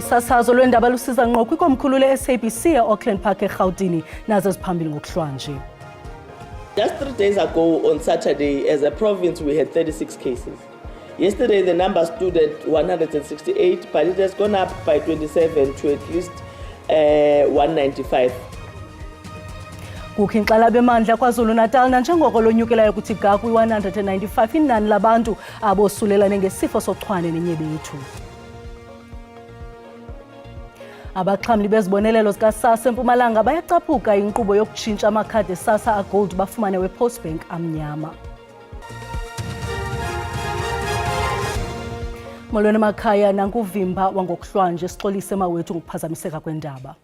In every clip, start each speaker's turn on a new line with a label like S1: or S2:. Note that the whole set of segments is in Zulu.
S1: Usasazo lwendaba lusiza ngqo kwikomkhulu le-SABC e-Auckland Park eGauteng nazo ziphambili ngokuhlwanje.
S2: Just 3 days ago on Saturday, as a province, we had 36 cases. Yesterday, the number stood at 168, but it has gone up by 27 to at least 195.
S1: Kukho inkxalabo emandla KwaZulu-Natal nanjengoko lonyukelayo kuthi ga kwi-195 inani labantu abosulelane ngesifo sochwane nenyebethu. Abaxhamli bezibonelelo zika-SASSA eMpumalanga bayacaphuka inkqubo yokutshintsha amakhadi e-SASSA agold bafumane we-Postbank amnyama. Molweni emakhaya nankuvimba wangokuhlwanje sixolise mawethu ngokuphazamiseka kwendaba.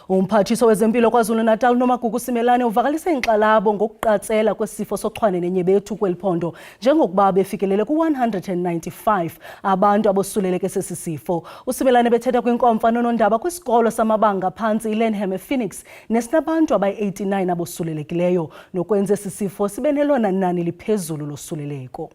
S1: Umphathiso wezempilo KwaZulu-Natal Nomagugu Simelane uvakalise inkxalabo ngokuqatsela kwesifo sochwane nenyebethu kweliphondo njengokuba befikelele ku-195 abantu abosuleleke sesi sifo. Usimelane bethetha kwinkomfa nonondaba kwisikolo samabanga phantsi iLenham ePhoenix nesinabantu abayi-89 abosulelekileyo nokwenza esi sifo sibe nelona nani liphezulu losuleleko.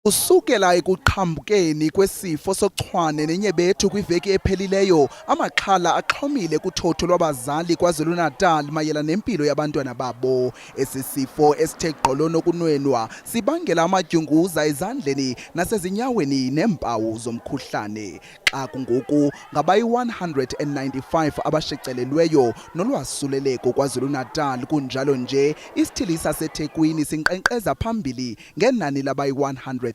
S3: Usukela ekuqhambukeni kwesifo sochwane nenyebethu kwiveki ephelileyo, amaxhala axhomile kuthotho lwabazali KwaZulu-Natal mayela nempilo yabantwana babo. Esi sifo esithe gqolo nokunwenwa sibangela amadyunguza ezandleni nasezinyaweni neempawu zomkhuhlane. Xa kungoku ngabayi-195 abashicelelweyo nolwasuleleko KwaZulu-Natal, kunjalo nje isithili saseThekwini sinkqenkqeza phambili ngenani labayi-146.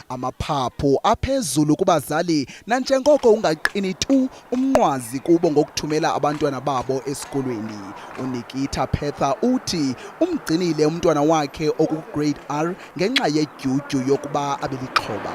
S3: Amaphaphu aphezulu kubazali nanjengoko ungaqini tu umnqwazi kubo ngokuthumela abantwana babo esikolweni. UNikita Petha uthi umgcinile umntwana wakhe okugrade R ngenxa yedyudyu yokuba abelixhoba.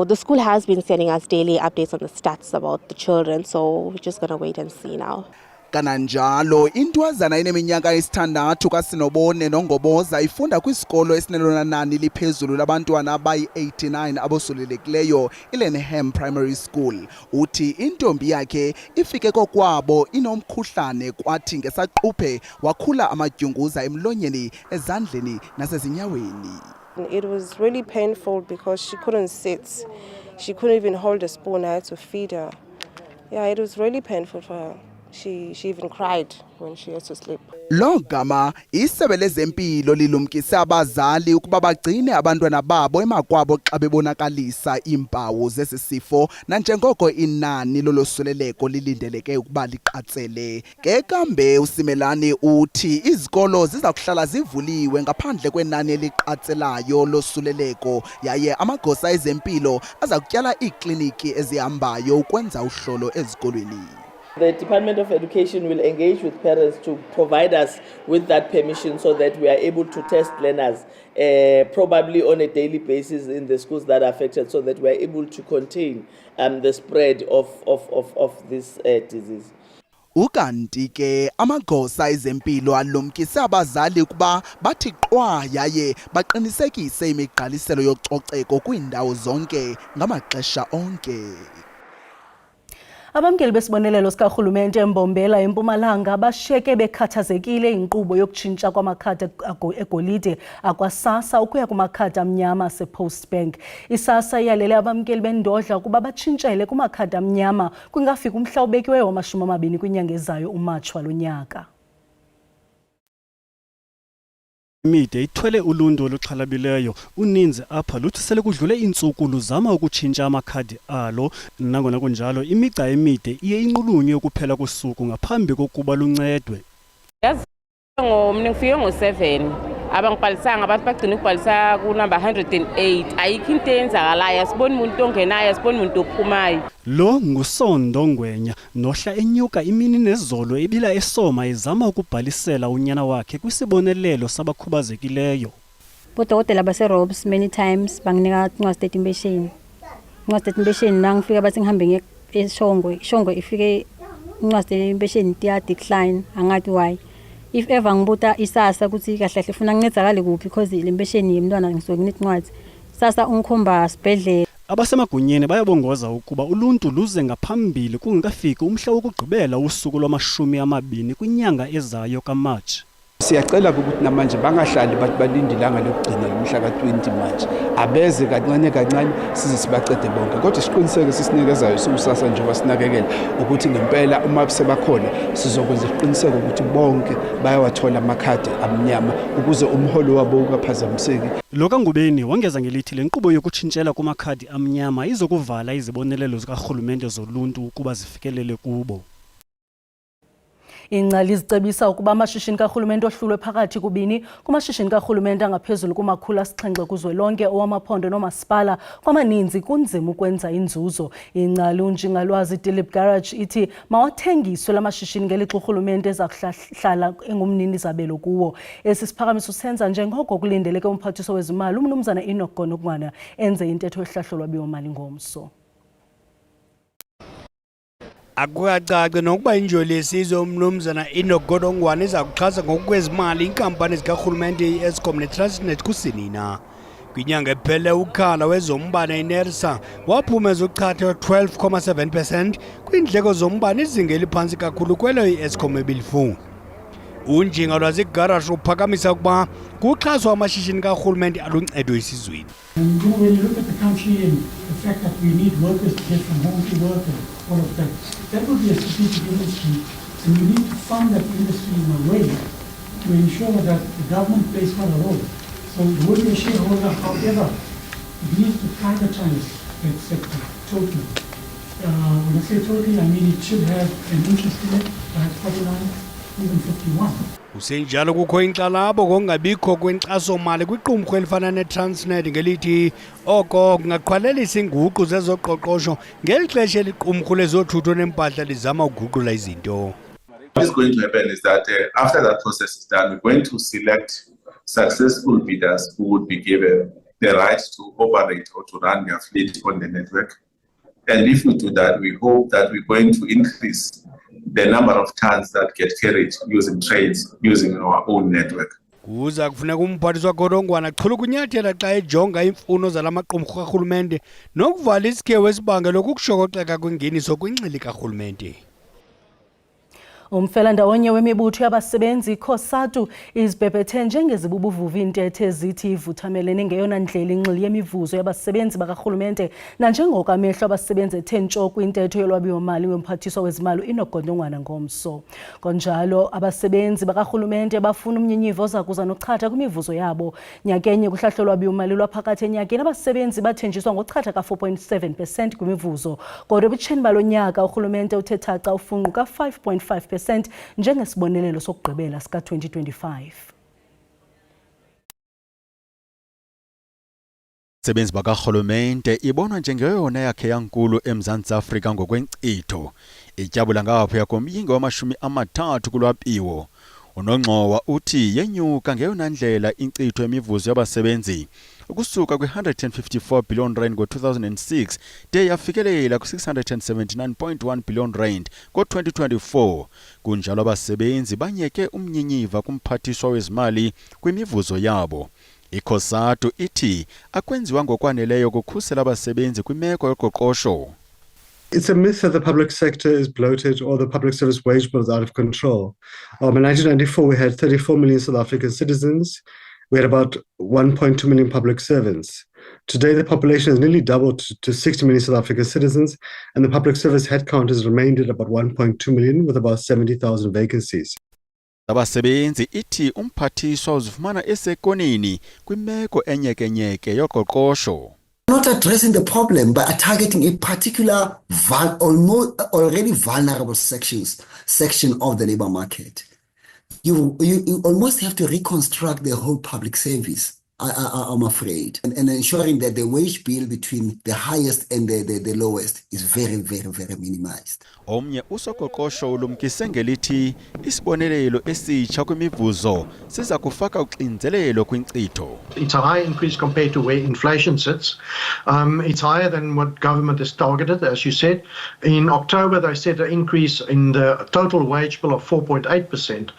S4: The school has been sending us daily updates on the stats about the children, so we're just going to wait and see now.
S3: Kananjalo intwazana eneminyaka esithandathu kaSinobone Nongoboza ifunda kwisikolo esinelona nani liphezulu labantwana abayi-89 abosulelekileyo iLenham Primary School. Uthi intombi yakhe ifike kokwabo inomkhuhlane kwathi ngesaquphe wakhula amadyunguza emlonyeni, ezandleni nasezinyaweni.
S5: It was really painful because she couldn't sit. She couldn't even hold a spoon. I had to feed her. Yeah, it was really painful for her. She even cried when she had to sleep.
S3: Lo gama isebe lezempilo lilumkise abazali ukuba bagcine abantwana babo emakwabo xa bebonakalisa iimpawu zesi sifo nanjengoko inani lolosuleleko lilindeleke ukuba liqatsele. Ngekambe uSimelane uthi izikolo ziza kuhlala zivuliwe ngaphandle kwenani eliqatselayo losuleleko, yaye amagosa ezempilo aza kutyala iikliniki ezihambayo ukwenza uhlolo ezikolweni.
S2: The Department of Education will engage with parents to provide us with that permission so that we are able to test learners probably on a daily basis in the schools that are affected, so that we are able to contain the spread of this disease.
S3: Ukanti ke amagosa ezempilo alumkise abazali ukuba bathi qwa yaye baqinisekise imigqaliselo yococeko kwiindawo zonke ngamaxesha onke.
S1: Abamkeli besibonelelo sikarhulumente eMbombela eMpumalanga bashiyeke bekhathazekile inkqubo yokutshintsha kwamakhadi egolide akwa-SASSA ukuya kumakhadi amnyama ase-Postbank. I-SASSA iyalele abamkeli bendodla ukuba batshintshele kumakhadi amnyama kwingafika umhla obekiweyo wama-20 kwinyanga ezayo uMatshi walo nyaka.
S6: Imide ithwele uluntu oluxhalabileyo, uninzi apha luthi sele kudlule iintsuku luzama ukutshintsha amakhadi alo. Nangona kunjalo imigca emide iye inqulunywe ukuphela kosuku ngaphambi kokuba luncedwe.
S7: Mina ngifike ngo-7 abangibhalisanga abantu bagcina ukubhalisa kunumber 108. Ayikho into eyenzakalayo, asiboni umuntu ongenayo, asiboni umuntu ophumayo.
S6: Lo nguSondo Ngwenya nohla enyuka imini nezolo ebila esoma ezama ukubhalisela unyana wakhe kwisibonelelo sabakhubazekileyo.
S8: Bodokotela base-Robes many times banginika incwadi impesheni. Incwadi impesheni nangifika bathi ngihambe eShongwe. Ishongwe ifike incwadi impesheni tiya decline, angathi why. If ever ngibuta iSASSA ukuthi kahle kahle ufuna ngincedakale kuphi because le impesheni yemntwana ngisuke nginencwadi. SASSA ungikhomba sibhedlela.
S6: Abasemagunyeni bayabongoza ukuba uluntu luze ngaphambili kungekafiki umhla wokugqibela usuku lwama-20 kwinyanga ezayo kaMatshi.
S9: Siyacela ukuthi namanje bangahlali bathi balinde ilanga lokugcina lomhla ka-20 manje. Abeze kancane kancane size sibacede bonke. Kodwa isiqiniseko sisinikezayo sikusasa njengoba sinakekela ukuthi ngempela uma sebakhona sizokwenza isiqiniseko ukuthi bonke bayawathola amakhadi amnyama ukuze umholo wabo ungaphazamiseki.
S6: Lokangubeni wongeza ngelithi le nkqubo yokutshintshela kumakhadi amnyama izokuvala izibonelelo zikarhulumente zoluntu ukuba zifikelele kubo.
S1: Ingcali zicebisa ukuba amashishini karhulumente ohlulwe phakathi kubini kumashishini karhulumente angaphezulu kuma-700 kuzwelonke owamaphondo nomasipala kwamaninzi kunzima ukwenza inzuzo. Ingcali uNjingalwazi Dilip Garage ithi mawathengiswe la mashishini ngelixa urhulumente eza kuhlala engumnini zabelo kuwo. Esi siphakamiso senza njengoko kulindeleke umphathiswa wezimali uMnumzana Enoch Godongwana enze intetho yohlahlo lwabiwo-mali ngomso.
S10: Akucace nokuba injolo yesizwe uMnumzana Enoch Godongwana iza kuxhasa ngokwezimali inkampani zikarhulumente i-Eskom ne-Transnet kusinina. Kwinyanga ephele ukhala wezombane iNERSA waphumeza uchatha 12.7% kwiindleko zombane izinga eliphantsi kakhulu kwelo i-Eskom ebilifuna. uNjingalwazi Garage uphakamisa ukuba kuxhaswa amashishini karhulumente aluncedo esizweni.
S11: And when you look at the country and the fact that we need workers to get from home to work and all of that, that would be a strategic industry, and we need to fund that industry in a way to ensure that the government plays quite a role. So it would be a shareholder, however, it needs to privatize that sector totally. When I say totally, I mean it should have an interest in it, perhaps 49, even 51.
S10: Kusenjalo kukho inkxalabo ngokungabikho kwenkxaso-mali kwiqumrhu elifana ne-Transnet ngelithi oko kungaqhwalelisa inguqu zezoqoqosho ngeli xesha eliqumrhu lezothutho nempahla lizama ukuguqula izinto.
S12: What is going to happen is that after that process is done, we're going to select successful bidders who would be given the right to operate or to run their fleet on the network. And if we do that, we hope that we're going to increase the number of tons that get carried using trains, using our own network.
S10: Kuza kufuneka umphathiswa Godongwana achule kunyathela xa ejonga imfuno zala maqumrhu karhulumente nokuvala isikhewu esibangela ukushokoxeka kwengeniso kwingxili karhulumente.
S1: Umfelandawonye wemibutho yabasebenzi COSATU izibhebhethe njengezibubuvuvi intethe ezithi ivuthamelene ngeyona ndlela inxili yemivuzo yabasebenzi bakarhulumente nanjengoko amehlo abasebenzi ethe ntsho kwintetho yolwabiwo-mali yomphathiswa wezimali uEnoch Godongwana ngomso. Konjalo abasebenzi bakarhulumente bafuna umnyinyivo oza kuza nochatha kwimivuzo yabo. Nyakenye kuhlahlo lwabiwo-mali lwaphakathi enyakeni abasebenzi bathenjiswa ngochatha ka-4.7% kwimivuzo. Kodwa ebutsheni balo nyaka urhulumente uthe thaca ufunqu ka-5.5% njengesibonelelo sokugqibela sika-2025.
S13: Sebenzi bakarhulumente ibonwa njengeyona yakhe yankulu eMzantsi Afrika ngokwenkcitho. Ityabula ngaphaya komyinge wama-30 kulwabiwo. UNongxowa uthi yenyuka ngeyona ndlela inkcitho yemivuzo yabasebenzi ukusuka kwi-154 billion rand ngo-2006 de yafikelela ku-679.1 billion rand ngo-2024. Kunjalo abasebenzi banyeke umnyinyiva kumphathiswa wezimali kwimivuzo yabo. ICOSATU ithi akwenziwa ngokwaneleyo kukhusela abasebenzi kwimeko yoqoqosho.
S14: It's a myth that the public sector is bloated or the public service wage bill is out of control. In 1994, we had 34 million South African citizens. We had about 1.2 million public servants. Today, the population has nearly doubled to 60 million South African citizens, and the public service headcount has remained at about 1.2 million with about 70,000 vacancies.
S13: Abasebenzi ithi umphathiswa uzifumana esekonini kwimeko enyekenyeke yoqoqosho.
S15: Not addressing the problem by targeting a particular already vulnerable section of the labor market. You almost have to reconstruct the whole public service, I'm afraid, and ensuring that the wage bill between the highest and the lowest is very, very, very minimized.
S13: Omnye usoqoqosho ulumkise ngelithi isibonelelo esitsha kwimivuzo siza kufaka uxinzelelo kwinkcitho.
S16: It's a high increase compared to where inflation sits. It's higher than what government has targeted, as you said. In October, they set an increase in the total wage bill of 4.8%.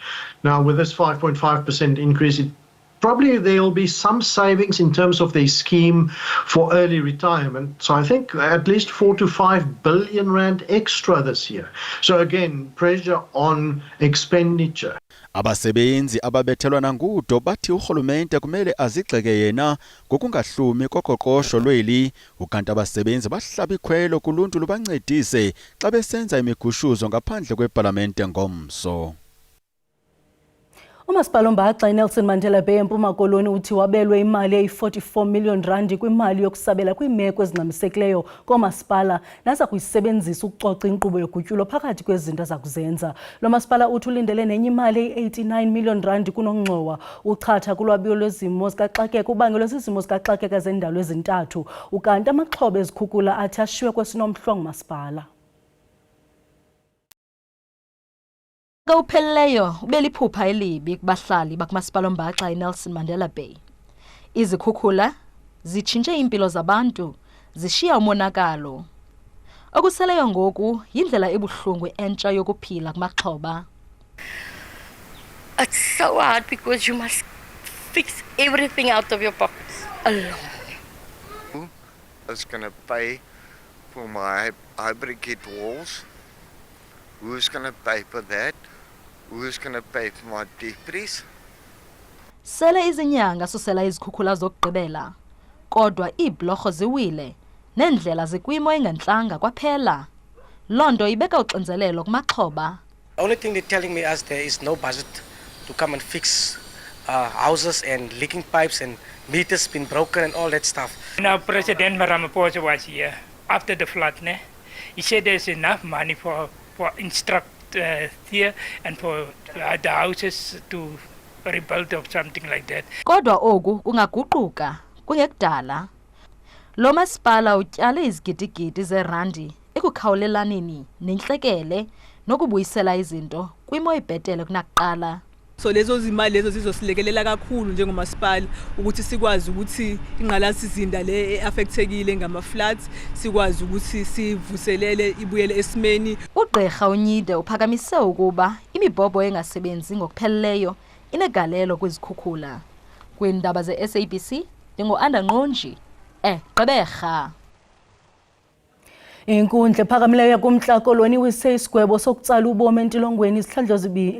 S16: Now, with this 5.5% increase, it probably there will be some savings in terms of their scheme for early retirement. So I think at least 4 to 5 billion rand extra this year. So again, pressure on expenditure.
S13: Abasebenzi ababethelwa nangudo bathi uhulumente kumele azigxeke yena ngokungahlumi koqoqosho lweli ukanti abasebenzi bahlaba ikhwelo kuluntu lubancedise xa besenza imigushuzo ngaphandle kweParlamente ngomso.
S1: Umasipala Mbaxa Nelson Mandela Bay eMpuma Koloni uthi wabelwe imali eyi-44 million rand kwimali yokusabela kwiimeko ezingxamisekileyo koomasipala naza kuyisebenzisa ukucoca inkqubo yogutyulo phakathi kwezinto aza kuzenza. Lo masipala uthi ulindele nenye imali eyi-89 million rand kunongxowa uchatha kulwabiwo lwezimo zikaxakeka ubangelwe zizimo zikaxakeka zendalo ezintathu ukanti amaxhoba ezikhukhula athi ashiywe kwesinomhlwa ngumasipala.
S17: Upheleleyo ubeliphupha elibi kubahlali bakumasipala Mbaxa eNelson Mandela Bay. Izikhukhula zitshintshe impilo zabantu, zishiya umonakalo. Okuseleyo ngoku yindlela ebuhlungu entsha yokuphila kumaxhoba.
S18: It's so hard because you must fix everything out of your pockets alone.
S19: Who's going to pay for my high briquette walls? Who's going to pay for that? Who's going to pay for my debris?
S17: Sele izinyanga susela izikhukhula zokugqibela. Kodwa iibhlorho ziwile nendlela zikwimo engantlanga kwaphela. Londo ibeka uxinzelelo kumaxhoba.
S20: The only thing they're telling me is there is no budget to come and fix houses and leaking pipes and meters been broken and all that stuff.
S21: Now President Ramaphosa was here after the flood. He said there's enough money for instruct here and for the houses to rebuild or something like that.
S17: Kodwa oku kungaguquka kungekudala. Lo masipala utyale izigidigidi zerandi ekukhawulelaneni nentlekele nokubuyisela izinto kwimo ebhetele kunakuqala.
S22: So lezo zimali lezo zizosilekelela kakhulu njengomasipala ukuthi sikwazi ukuthi ingqalasizinda le eaffectekile ngama floods sikwazi ukuthi sivuselele ibuyele esimeni.
S17: Ugqirha uNyide uphakamise ukuba imibhobho engasebenzi ngokupheleleyo inegalelo kwizikhukhula. Kwindaba ze-SABC ndingo-Anda Nqonji Gqeberha.
S1: Inkundla ephakamileyo yakumntla Koloni wise isigwebo sokutsala ubomi entilongweni izihlandlo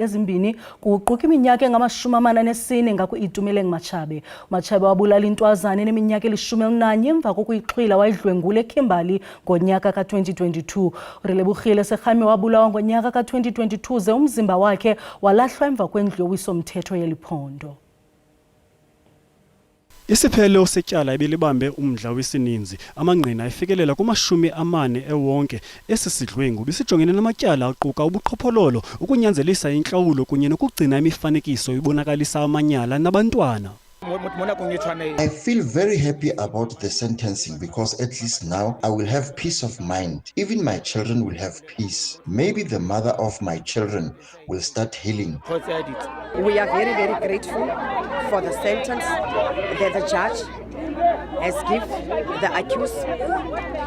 S1: ezimbini kuquka iminyaka engama-44 ngaku-Itumeleng Matshabe. Matshabe wabulala intwazana eneminyaka eli-11 emva kokuyixhwila wayidlwengula eKimberley ngonyaka ka-2022. Relebogile Sekgame wabulawa ngonyaka ka-2022 ze umzimba wakhe walahlwa emva kwendlu yowiso-mthetho yeliphondo.
S6: Isiphelo setyala ebelibambe umdla wesininzi amangqina efikelela kuma-40 ewonke esisidlwengu bisijongene namatyala aquka ubuqhophololo ukunyanzelisa intlawulo kunye nokugcina imifanekiso ibonakalisa amanyala nabantwana.
S23: I feel very happy about the sentencing because at least now I will have peace of mind. Even my children will have peace. Maybe the mother of my children will start healing.
S24: We are very, very grateful for the sentence that the judge has given the accused,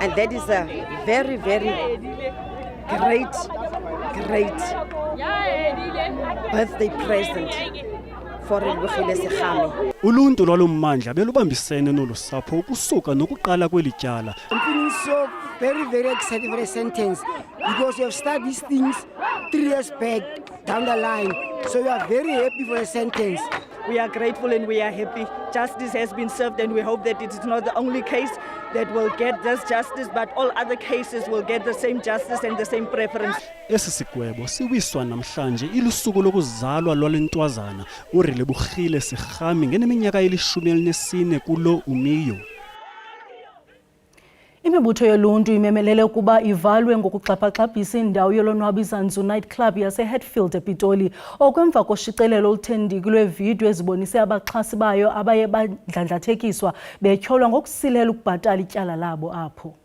S24: and that is a very, very great birthday present for Relebogile Sekgame.
S6: Uluntu lwalummandla belubambisene nolusapho ukusuka nokuqala kweli tyala.
S25: I'm feeling so very excited for the sentence because we have started these things 3 years back down the line. So we are very happy for the sentence.
S26: We are grateful and we are happy. Justice has been served and we hope that it is not the only case that will get this justice, but all other cases will get the same justice and the same preference.
S6: Esi sigwebo siwiswa namhlanje ilusuku lokuzalwa lwalentwazana uRelebogile Sekgame ngeneminyaka eli-14 kulo umiyo.
S1: Imibutho yoluntu imemelele ukuba ivalwe ngokuxhaphaxhabisa indawo yolonwabo iZanzu Night Club yaseHatfield ePitoli okwemva koshicilelo oluthendiki lweevidiyo ezibonise abaxhasi bayo abaye bandlandlathekiswa betyholwa ngokusilela ukubhatala ityala labo apho.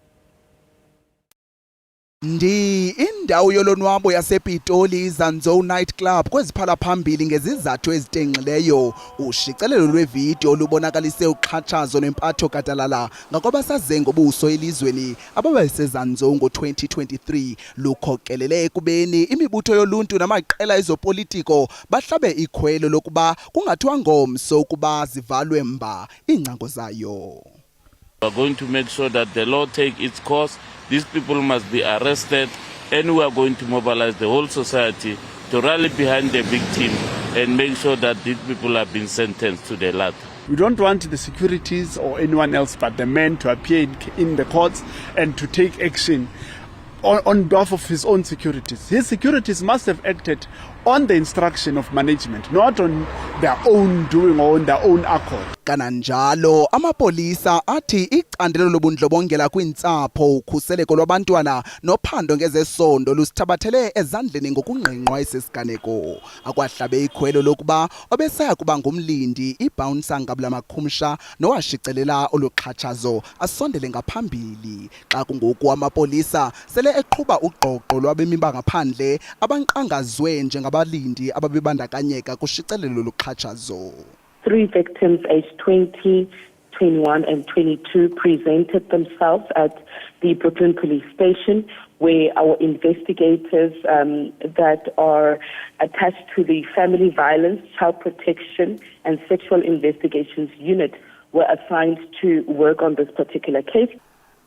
S2: Indawo yolonwabo yasePitoli iZanzo Night Club kweziphala phambili ngezizathu ezitenqileyo. Ushicelelo lwevideo lubonakalise uxhatshazo lwempatho gadalala ngakwabasazenge ngobuso elizweni ababeseZanzo ngo-2023 lukhokelele ekubeni imibutho yoluntu namaqela ezopolitiko bahlabe ikhwelo lokuba kungathiwa ngomso ukuba zivalwe mba iingcango zayo.
S3: We are going to make sure that the law take its course. These people must be arrested, and we are going to mobilize the whole society to rally behind the victim and make sure that these people have been sentenced to the latter.
S4: We don't want the securities or anyone else but the man to appear in the courts and to take action on behalf of his own securities. His securities must have acted on the instruction of management, not on their own doing or on their own accord.
S2: Kananjalo amapolisa athi icandelo lobundlobongela kwintsapho ukhuseleko lwabantwana nophando ngezesondo lusithabathele ezandleni ngokungqingqwa esesiganeko. Akwahlabe ikhwelo lokuba obesaya kuba ngumlindi ibouncer ngabula makhumsha nowashicelela oluxhatshazo asondele ngaphambili xa kungoku amapolisa sele eqhuba uqoqo lwabemi bangaphandle abanqangazwe njengabalindi ababebandakanyeka kushicelelo luxhatshazo.
S5: 3 victims aged 20, 21 and 22 presented themselves at the Brooklyn Police Station where our investigators that are attached to the Family Violence, Child Protection and Sexual Investigations Unit were assigned to work on this particular case.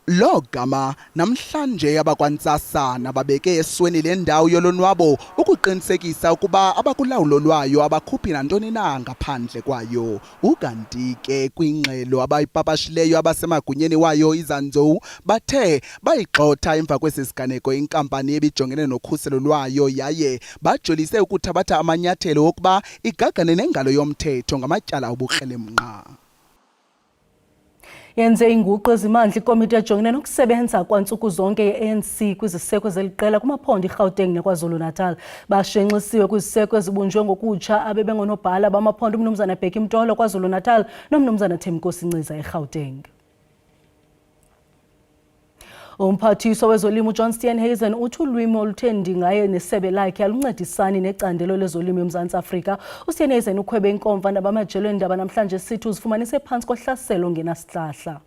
S2: Lo gama namhlanje abakwantsasana babeke esweni lendawo yolonwabo ukuqinisekisa ukuba abakulawulo lwayo abakhuphi nantoni na ngaphandle kwayo. Ukanti ke kwingxelo abayipapashileyo abasemagunyeni wayo iZanzo bathe bayigxotha emva kwesisiganeko inkampani ebijongene nokhuselo lwayo yaye bajolise ukuthabatha amanyathelo okuba igagane nengalo yomthetho ngamatyala obukrelemnqa.
S1: Yenze inguqu ezimandla ikomiti ejongene nokusebenza kwantsuku zonke ye-ANC kwiziseko zeliqela kumaphondo iGauteng neKwaZulu-Natal. Bashenxisiwe kwiziseko ezibunjwe ngokutsha abebengonobhala bamaphondo uMnumzana Bheki Mtolo KwaZulu-Natal noMnumzana Thembinkosi Nciza eGauteng. Umphathiswa wezolimo John Steenhuisen uthi ulwimi oluthe ndingaye nesebe lakhe aluncedisani necandelo lezolimo eMzantsi Afrika. uSteenhuisen ukhwebe inkomfa nabamajelo endaba namhlanje sithi uzifumanise phantsi kohlaselo ngenasihlahla.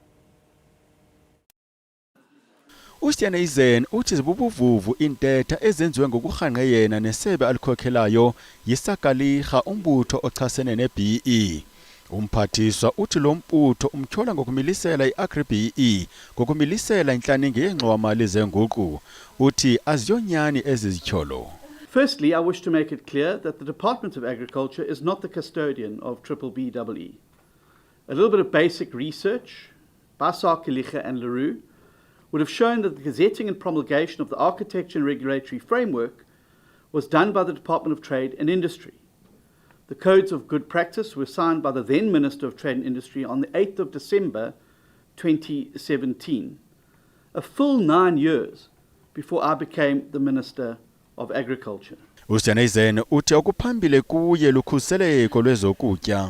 S13: uSteenhuisen uthi zibubuvuvu intetha ezenziwe ngokurhanqe yena nesebe alikhokhelayo yiSakaliga umbutho ochasene neBE. Umphathiswa uthi lo mbutho umtyhola ngokumilisela iAgriBE ngokumilisela intlaninge yengxowa-mali zenguqu. Uthi aziyonyani ezi zityholo.
S7: Firstly, I wish to make it clear that the Department of Agriculture is not the custodian of BBBEE. A little bit of basic research by Sakaliga and Leroux would have shown that the gazetting and promulgation of the architecture and regulatory framework was done by the Department of Trade and Industry. The codes of good practice were signed by the then Minister of Trade and Industry on the 8th of December 2017, a full 9 years before I became the Minister of Agriculture.
S13: uSteenhuisen uthi okuphambile kuye lukhuseleko lwezokutya.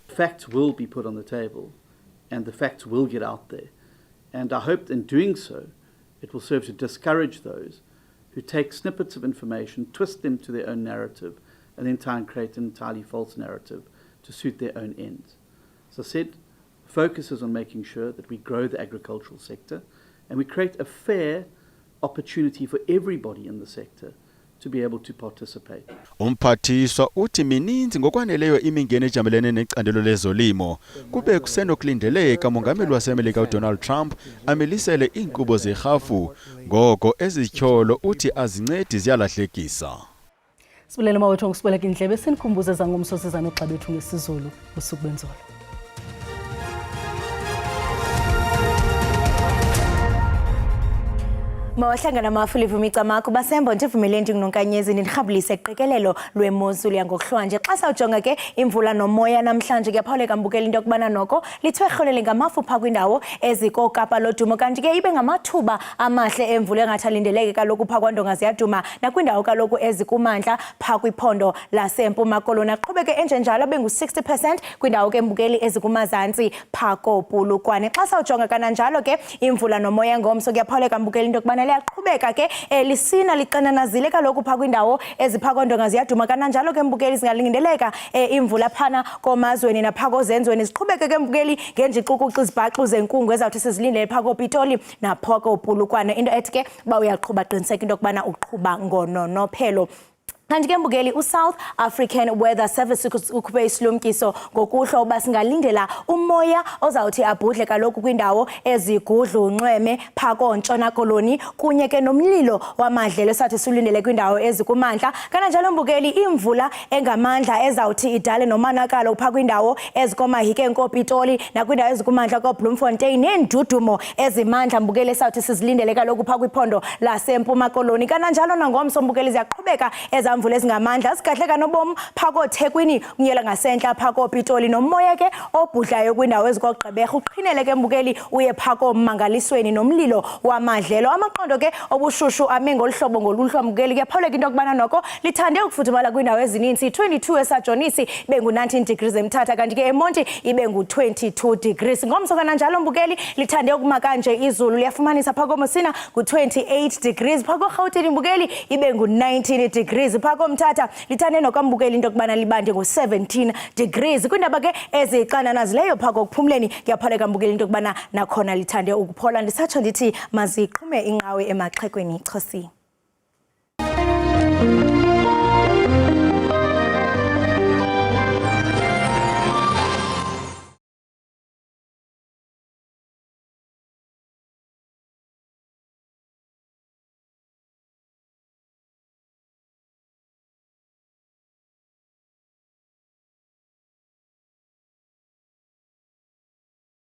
S7: Facts will be put on the table and the facts will get out there. And I hope in doing so, it will serve to discourage those who take snippets of information, twist them to their own narrative, and then try and create an entirely false narrative to suit their own ends. As I said, the focus is on making sure that we grow the agricultural sector and we create a fair opportunity for everybody in the sector to be able to participate.
S13: Umphathiswa uthi mininzi ngokwaneleyo imingeni ejamelene necandelo lezolimo. Kube kusenokulindeleka mongameli waseMelika uDonald Trump amilisele iinkqubo zerhafu ngoko ezityholo uthi azincedi ziyalahlekisa.
S1: Sibulele mawethu ngokusibeleka indlebe sinikhumbuze zangomso sizana xa bethu ngesizulu usuku benzolo.
S8: Mawahlangana mafulivu micamako basembo ndivumeleni ngonkanyezi nirhabulise iqikelelo lwemozulu yangokuhlwanje xa sawujonga ke imvula nomoya namhlanje kuyaphawuleka mbukela into yokubana noko lithwerholele ngamafu pha kwindawo ezikokapa lodumo kanti ke ibe ngamathuba amahle emvula engathi alindeleke kaloku pha kwaNdonga ziyaduma nakwindawo kaloku ezikumantla pha kwiphondo laseMpuma Koloni aqhubeke enjenjalo abe ngu-60% kwindawo ke mbukeli ezikumazantsi pha koPulukwane xa sawujonga kananjalo ke imvula nomoya ngomso kuyaphawuleka mbukela into yokubana liyaqhubeka ke lisina liqananazile kaloku pha kwindawo eziphakwandonga ziyaduma kananjalo ke mbukeli singalindeleka imvula phana komazweni napha kozenzweni ziqhubeke ke mbukeli ngenjiqukuqi izibhaxu zenkungu ezawuthi sizilindele pha koPitoli napha koPulukwane into ethi ke ba uyaqhuba qiniseka into kubana uqhuba ngononophelo. Kanti ke mbukeli uSouth African Weather Service ukhuphe isilumkiso ngokuhlo uba singalindela umoya ozawuthi abhudle kaloku kwindawo ezigudlu unxweme phako Ntshona Koloni kunye ke nomlilo wamadlelo esathi silindele kwindawo ezikumandla kananjalo mbukeli imvula engamandla ezawuthi idale nomanakalo upha kwindawo ezikomahike nkopitoli nakwindawo ezikumandla koBloemfontein nendudumo ezimandla mbukeli esathi sizilindele kaloku pha kwiphondo laseMpuma Koloni kananjalo nangomso mbukeli ziyaqhubeka mvula ezingamandla sigahleka nobomi phako Thekwini unyela ngasentla phako Pitoli nomoya ke obhudlayo kwindawo ezikogqebeka uqhinele ke mbukeli uye phako Mangalisweni nomlilo wamadlelo amaqondo ke obushushu ame ngolhlobo ngoluhlo mbukeli kuyaphawuleka into kubana noko lithande ukufudumala kwindawo ezininzi 22 esajonisi bengu 19 degrees eMthatha kanti ke eMonti ibe ngu 22 degrees ngomso kananjalo mbukeli lithande ukuma kanje izulu liyafumanisa phako Mosina ku 28 degrees phako Gauteng mbukeli ibe ngu 19 degrees phako Mthatha lithande nokambukeli into kubana libande ngo 17 degrees kwindaba ke eziqananazileyo phako kuphumleni kuyaphaleka mbukeli into kubana nakhona lithande ukuphola ndisatsho ndithi maziqhume inqawe emaxhekweni Xosi.